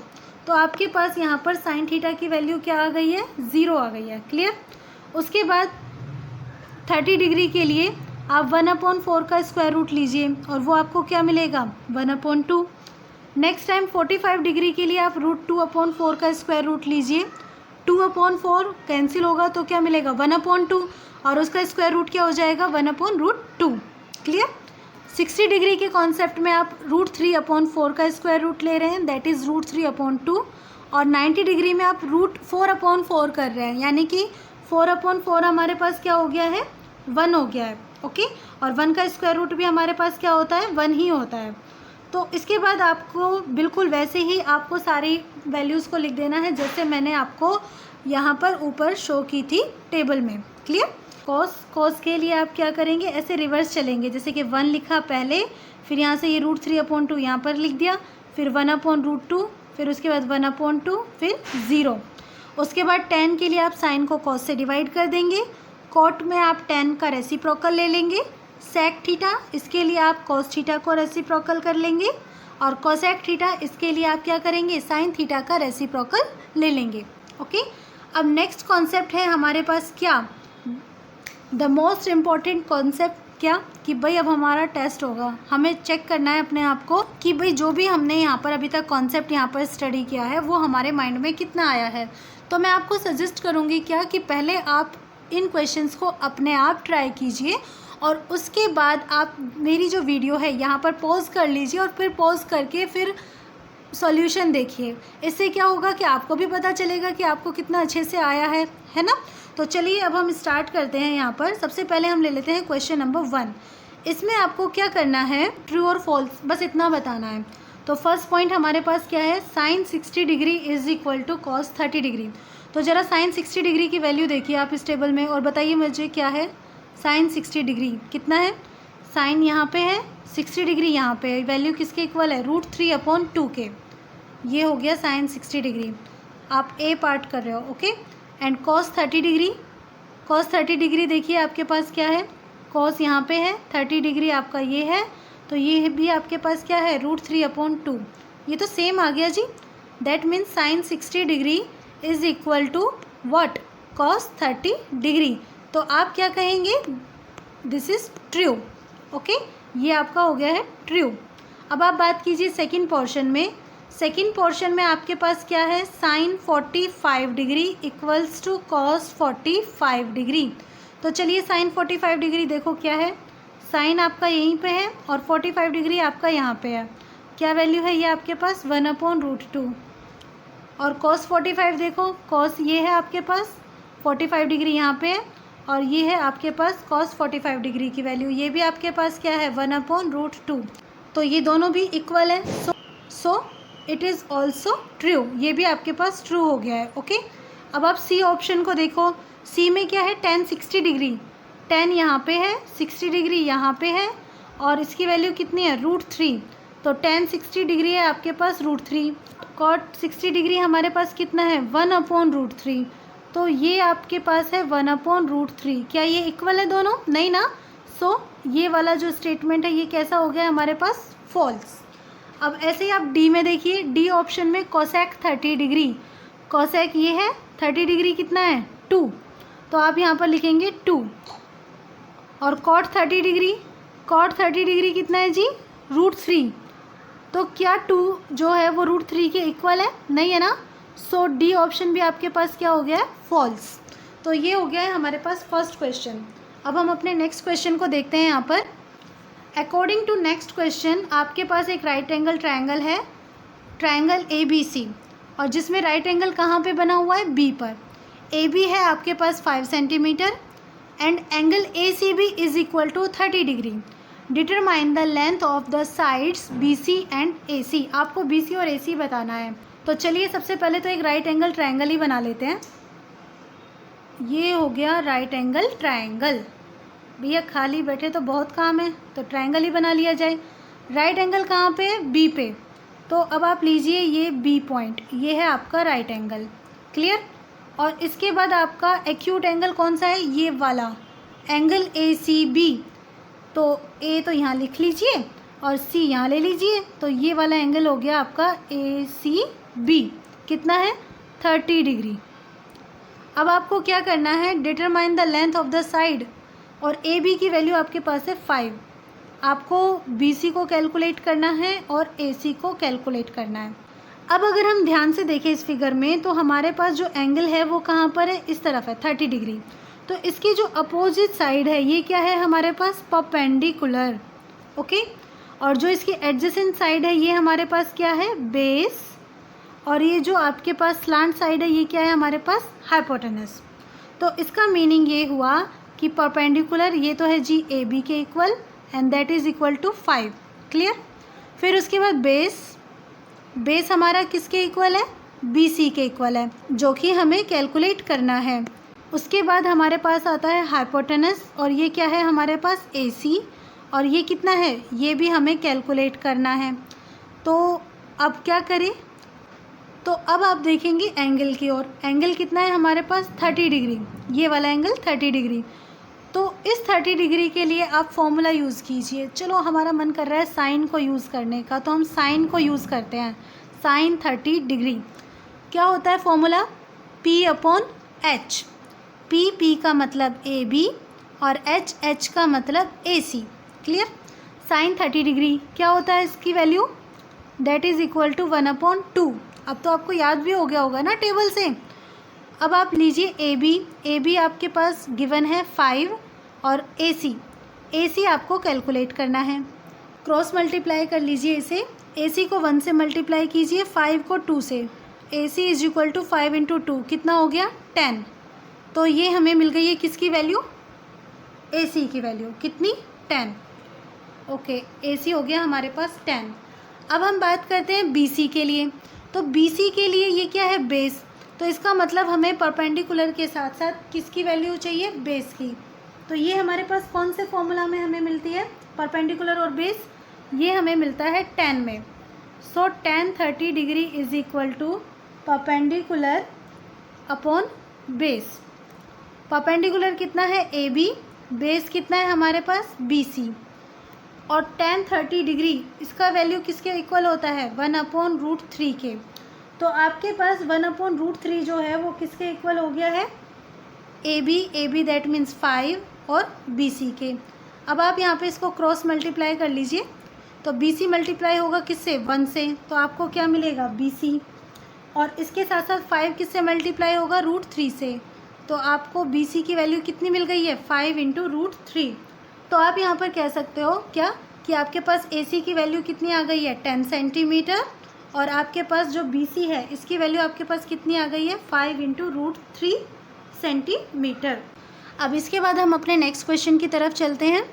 तो आपके पास यहाँ पर साइन थीटा की वैल्यू क्या आ गई है, 0 आ गई है। क्लियर। उसके बाद 30 डिग्री के लिए आप 1/4 का स्क्वायर रूट लीजिए और वो आपको क्या मिलेगा, 1/2। नेक्स्ट टाइम 45 डिग्री के लिए आप √2/4 का स्क्वायर रूट लीजिए। 2/4 कैंसिल होगा तो क्या मिलेगा, 1/2 और उसका स्क्वायर रूट क्या हो जाएगा, 1/√2। क्लियर। 60 डिग्री के कॉन्सेप्ट में आप √3/4 का स्क्वायर रूट ले रहे हैं, दैट इज़ √3/2। और 90 डिग्री में आप √4/4 कर रहे हैं, यानी कि 4/4 हमारे पास क्या हो गया है, 1 हो गया है। ओके। और 1 का स्क्वायर रूट भी हमारे पास क्या होता है, 1 ही होता है। तो इसके बाद आपको बिल्कुल वैसे ही आपको सारी वैल्यूज़ को लिख देना है जैसे मैंने आपको यहाँ पर ऊपर शो की थी टेबल में। क्लियर। कॉस के लिए आप क्या करेंगे, ऐसे रिवर्स चलेंगे, जैसे कि 1 लिखा पहले, फिर यहाँ से ये √3/2 यहाँ पर लिख दिया, फिर 1/√2, फिर उसके बाद 1/2, फिर 0। उसके बाद 10 के लिए आप साइन को कॉस से डिवाइड कर देंगे। कॉट में आप 10 का रेसिप्रोकल ले लेंगे। सेक थीटा, इसके लिए आप कॉस थीटा को रेसिप्रोकल कर लेंगे। और कोसेक थीटा, इसके लिए आप क्या करेंगे, साइन थीटा का रेसिप्रोकल ले लेंगे। ओके। अब नेक्स्ट कॉन्सेप्ट है हमारे पास क्या, द मोस्ट इम्पॉर्टेंट कॉन्सेप्ट, क्या कि भाई अब हमारा टेस्ट होगा, हमें चेक करना है अपने आप को कि भाई जो भी हमने यहाँ पर अभी तक कॉन्सेप्ट यहाँ पर स्टडी किया है वो हमारे माइंड में कितना आया है। तो मैं आपको सजेस्ट करूँगी क्या कि पहले आप इन क्वेश्चंस को अपने आप ट्राई कीजिए और उसके बाद आप मेरी जो वीडियो है यहाँ पर पॉज कर लीजिए और फिर पॉज करके फिर सॉल्यूशन देखिए। इससे क्या होगा कि आपको भी पता चलेगा कि आपको कितना अच्छे से आया है ना। तो चलिए अब हम स्टार्ट करते हैं। यहाँ पर सबसे पहले हम ले लेते हैं क्वेश्चन नंबर 1। इसमें आपको क्या करना है, ट्रू और फॉल्स, बस इतना बताना है। तो फर्स्ट पॉइंट हमारे पास क्या है, sine 60 degree is equal to cos 30 degree. तो ज़रा साइन 60 डिग्री की वैल्यू देखिए आप इस टेबल में और बताइए मुझे क्या है, साइन 60 डिग्री कितना है, साइन यहाँ पे है, 60 डिग्री यहाँ पे है, वैल्यू किसके इक्वल है, √3/2 के। ये हो गया साइन 60 डिग्री, आप ए पार्ट कर रहे हो। Okay. And cos 30 degree, cos 30 degree देखिए आपके पास क्या है, कॉस यहाँ पे है, 30 डिग्री आपका ये है, तो ये भी आपके पास क्या है, √3/2। ये तो सेम आ गया जी। That means sine 60 degree is equal to what, cos 30 degree. तो आप क्या कहेंगे, दिस इज़ ट्रू। ओके, ये आपका हो गया है ट्रू। अब आप बात कीजिए सेकंड पोर्शन में। सेकंड पोर्शन में आपके पास क्या है, sine 45 degree equals to cos 45 degree. तो चलिए साइन 45 डिग्री देखो क्या है, साइन आपका यहीं पे है और 45 डिग्री आपका यहाँ पे है। क्या वैल्यू है ये आपके पास, 1/√2। और कॉस 45 देखो, कॉस ये है आपके पास, 45 डिग्री यहाँ पे है और ये है आपके पास कॉस 45 डिग्री की वैल्यू, ये भी आपके पास क्या है, 1/√2। तो ये दोनों भी इक्वल है, सो इट इज़ ऑल्सो ट्रू, ये भी आपके पास ट्रू हो गया है। ओके। अब आप सी ऑप्शन को देखो, सी में क्या है, tan 60 डिग्री, tan यहाँ पे है, 60 डिग्री यहाँ पे है और इसकी वैल्यू कितनी है, √3। तो tan 60 डिग्री है आपके पास √3, cot 60 डिग्री हमारे पास कितना है, 1/√3। तो ये आपके पास है 1/√3। क्या ये इक्वल है दोनों, नहीं ना। सो ये वाला जो स्टेटमेंट है ये कैसा हो गया हमारे पास, फॉल्स। अब ऐसे ही आप डी में देखिए, डी ऑप्शन में कोसेक 30 डिग्री, कोसेक ये है, 30 डिग्री कितना है, 2। तो आप यहाँ पर लिखेंगे 2। और कॉट 30 डिग्री, कॉट 30 डिग्री कितना है जी, √3। तो क्या 2 जो है वो √3 के इक्वल है, नहीं है ना। सो डी ऑप्शन भी आपके पास क्या हो गया है, फॉल्स। तो ये हो गया है हमारे पास फर्स्ट क्वेश्चन। अब हम अपने नेक्स्ट क्वेश्चन को देखते हैं यहाँ पर। अकॉर्डिंग टू नेक्स्ट क्वेश्चन, आपके पास एक राइट एंगल ट्रायंगल है, ट्रायंगल ABC, और जिसमें राइट एंगल कहाँ पे बना हुआ है, B पर। AB है आपके पास 5 centimetre and angle ACB is equal to 30 degree. Determine the length of the sides BC and AC। आपको BC और AC बताना है। तो चलिए सबसे पहले तो एक राइट एंगल ट्रायंगल ही बना लेते हैं। ये हो गया राइट एंगल ट्रायंगल। भैया खाली बैठे तो बहुत काम है, तो ट्रायंगल ही बना लिया जाए। राइट एंगल कहाँ पे है, B पे। तो अब आप लीजिए ये बी पॉइंट, ये है आपका राइट एंगल। क्लियर। और इसके बाद आपका एक्यूट एंगल कौन सा है, ये वाला एंगल ए सी बी। तो ए तो यहाँ लिख लीजिए और सी यहाँ ले लीजिए, तो ये वाला एंगल हो गया आपका ए सी बी। कितना है, 30 डिग्री। अब आपको क्या करना है, determine the length of the side. और ए बी की वैल्यू आपके पास है 5। आपको बी सी को कैलकुलेट करना है और ए सी को कैलकुलेट करना है। अब अगर हम ध्यान से देखें इस फिगर में, तो हमारे पास जो एंगल है वो कहाँ पर है, इस तरफ है, 30 डिग्री। तो इसकी जो अपोजिट साइड है ये क्या है हमारे पास, परपेंडिकुलर। ओके। और जो इसकी एडजेसेंट साइड है ये हमारे पास क्या है, बेस। और ये जो आपके पास स्लांट साइड है ये क्या है हमारे पास, हाइपोटेनस। तो इसका मीनिंग ये हुआ कि परपेंडिकुलर ये तो है जी ए बी के equal, and that is equal to 5। Clear. फिर उसके बाद बेस, बेस हमारा किसके इक्वल है, बी सी के इक्वल है, जो कि हमें कैलकुलेट करना है। उसके बाद हमारे पास आता है हाइपोटेनस, और ये क्या है हमारे पास, ए सी। और ये कितना है, ये भी हमें कैलकुलेट करना है। तो अब क्या करें, तो अब आप देखेंगे एंगल की ओर। एंगल कितना है हमारे पास, 30 डिग्री। ये वाला एंगल 30 डिग्री। तो इस 30 डिग्री के लिए आप फॉर्मूला यूज़ कीजिए। चलो हमारा मन कर रहा है साइन को यूज़ करने का, तो हम साइन को यूज़ करते हैं। साइन 30 डिग्री क्या होता है formula, P upon H। P का मतलब ए बी और H का मतलब A C. Clear. Sine 30 degree क्या होता है इसकी value, that is equal to 1/2। अब तो आपको याद भी हो गया होगा ना टेबल से। अब आप लीजिए ए बी आपके पास गिवन है 5 और ए सी आपको कैलकुलेट करना है। क्रॉस मल्टीप्लाई कर लीजिए इसे, ए सी को 1 से मल्टीप्लाई कीजिए, 5 को 2 से। ए सी इज इक्वल टू 5 × 2 कितना हो गया, 10। तो ये हमें मिल गई है किसकी वैल्यू, ए सी की वैल्यू कितनी, 10। ओके, ए सी हो गया हमारे पास 10। अब हम बात करते हैं बी सी के लिए। तो बी सी के लिए ये क्या है, बेस। तो इसका मतलब हमें परपेंडिकुलर के साथ साथ किसकी वैल्यू चाहिए, बेस की। तो ये हमारे पास कौन से फॉर्मूला में हमें मिलती है, परपेंडिकुलर और बेस, ये हमें मिलता है 10 में। So tan 30 degree is equal to perpendicular upon base. Perpendicular कितना है, ए बी, बेस कितना है हमारे पास, बी सी। और tan 30 डिग्री इसका वैल्यू किसके इक्वल होता है, 1/√3 के। तो आपके पास 1/√3 जो है वो किसके इक्वल हो गया है, ए बी दैट मीन्स 5 और बी सी के। अब आप यहाँ पे इसको क्रॉस मल्टीप्लाई कर लीजिए, तो बी सी मल्टीप्लाई होगा किससे, 1 से, तो आपको क्या मिलेगा, बी सी। और इसके साथ साथ 5 किससे मल्टीप्लाई होगा, √3 से, तो आपको बी सी की वैल्यू कितनी मिल गई है, 5 × √3। तो आप यहाँ पर कह सकते हो क्या कि आपके पास ए सी की वैल्यू कितनी आ गई है, 10 सेंटीमीटर, और आपके पास जो बी सी है इसकी वैल्यू आपके पास कितनी आ गई है, 5 × √3 सेंटीमीटर। अब इसके बाद हम अपने नेक्स्ट क्वेश्चन की तरफ चलते हैं,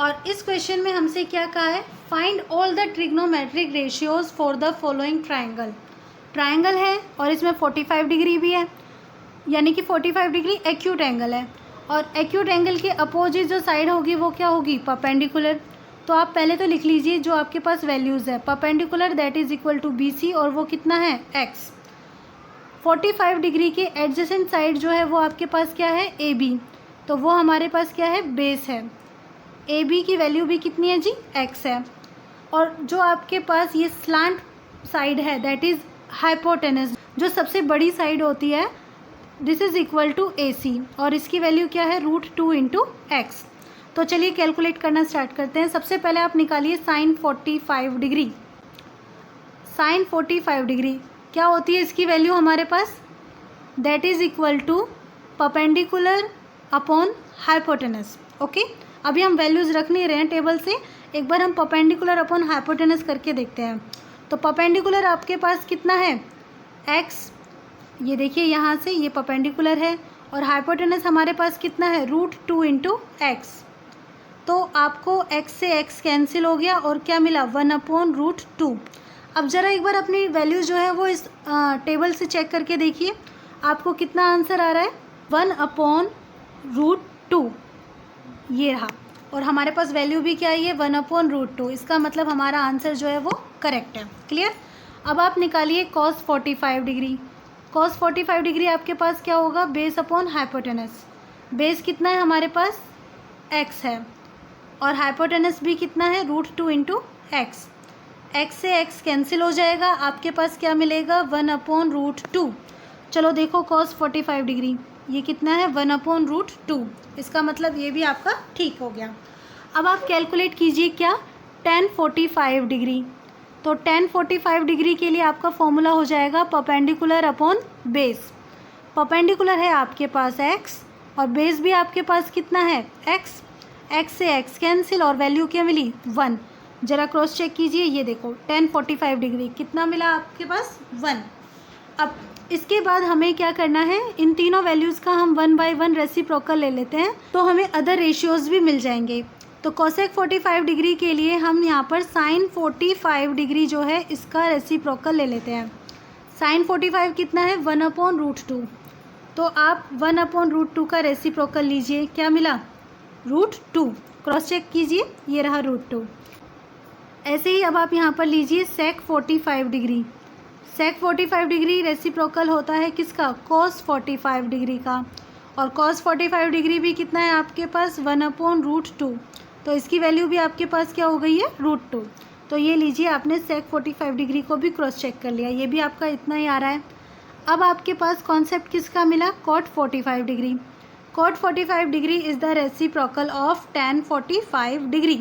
और इस क्वेश्चन में हमसे क्या कहा है, find all the trigonometric ratios for the following triangle. Triangle है और इसमें 45 डिग्री भी है, यानी कि 45 डिग्री एक्यूट एंगल है, और एक्यूट एंगल के अपोजिट जो साइड होगी वो क्या होगी, परपेंडिकुलर। तो आप पहले तो लिख लीजिए जो आपके पास वैल्यूज़ है, perpendicular that is equal to B C, और वो कितना है, x। 45 डिग्री के एडजेसेंट साइड जो है वो आपके पास क्या है, ए बी, तो वो हमारे पास क्या है, बेस है। ए बी की वैल्यू भी कितनी है जी, x है। और जो आपके पास ये स्लांट साइड है दैट इज़ हाइपोटेनस, जो सबसे बड़ी साइड होती है, दिस इज़ इक्वल टू ए सी, और इसकी वैल्यू क्या है, √2 × x। तो चलिए कैलकुलेट करना स्टार्ट करते हैं। सबसे पहले आप निकालिए साइन 45 डिग्री। साइन 45 डिग्री क्या होती है इसकी वैल्यू हमारे पास, that is equal to perpendicular upon hypotenuse. Okay, अभी हम वैल्यूज़ रख नहीं रहे हैं टेबल से, एक बार हम परपेंडिकुलर अपॉन हाइपोटेनस करके देखते हैं। तो परपेंडिकुलर आपके पास कितना है, x, ये देखिए यहाँ से ये परपेंडिकुलर है, और हाइपोटेनस हमारे पास कितना है, √2 × x। तो आपको x से x कैंसिल हो गया और क्या मिला, 1/√2। अब ज़रा एक बार अपनी वैल्यूज़ जो है वो इस टेबल से चेक करके देखिए, आपको कितना आंसर आ रहा है, 1/√2 ये रहा, और हमारे पास वैल्यू भी क्या आई है, 1/√2। इसका मतलब हमारा आंसर जो है वो करेक्ट है। क्लियर। अब आप निकालिए cos 45 डिग्री। cos 45 डिग्री आपके पास क्या होगा, बेस अपॉन हाइपोटेनस। बेस कितना है हमारे पास, x है, और हाइपोटेनस भी कितना है, √2 इंटू एक्स। एक्स से x कैंसिल हो जाएगा, आपके पास क्या मिलेगा, 1/√2। चलो देखो cos 45 डिग्री ये कितना है, 1/√2। इसका मतलब ये भी आपका ठीक हो गया। अब आप कैलकुलेट कीजिए क्या, tan 45 डिग्री। तो tan 45 डिग्री के लिए आपका फॉर्मूला हो जाएगा परपेंडिकुलर अपॉन बेस। परपेंडिकुलर है आपके पास x और बेस भी आपके पास कितना है, x। x से x कैंसिल और वैल्यू क्या मिली, 1। ज़रा क्रॉस चेक कीजिए, ये देखो tan 45 डिग्री कितना मिला आपके पास, 1। अब इसके बाद हमें क्या करना है, इन तीनों वैल्यूज़ का हम 1 बाय 1 रेसिप्रोकल ले लेते हैं, तो हमें अदर रेशियोज़ भी मिल जाएंगे। तो cosec 45 डिग्री के लिए हम यहाँ पर sin 45 डिग्री जो है इसका रेसिप्रोकल ले लेते हैं। sin 45 कितना है, 1/√2। तो आप 1/√2 का रेसिप्रोकल लीजिए, क्या मिला, √2। क्रॉस चेक कीजिए, ये रहा √2। ऐसे ही अब आप यहाँ पर लीजिए sec 45 degree. sec 45 degree reciprocal होता है किसका, cos 45 डिग्री का, और cos 45 डिग्री भी कितना है आपके पास, 1/√2। तो इसकी वैल्यू भी आपके पास क्या हो गई है, √2। तो ये लीजिए आपने sec 45 डिग्री को भी क्रॉस चेक कर लिया, ये भी आपका इतना ही आ रहा है। अब आपके पास कॉन्सेप्ट किसका मिला, cot 45 degree. cot 45 degree is the reciprocal of tan 45 degree,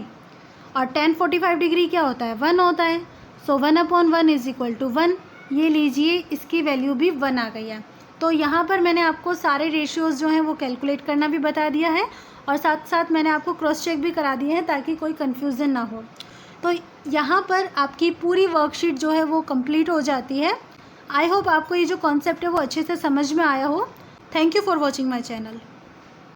और tan 45 डिग्री क्या होता है, 1 होता है। सो 1/1 इज इक्वल टू 1। ये लीजिए इसकी वैल्यू भी 1 आ गई है। तो यहाँ पर मैंने आपको सारे रेशियोज़ जो हैं वो कैलकुलेट करना भी बता दिया है, और साथ साथ मैंने आपको क्रॉस चेक भी करा दिए हैं ताकि कोई कन्फ्यूज़न ना हो। तो यहाँ पर आपकी पूरी वर्कशीट जो है वो कंप्लीट हो जाती है। आई होप आपको ये जो कॉन्सेप्ट है वो अच्छे से समझ में आया हो। Thank you for watching my channel.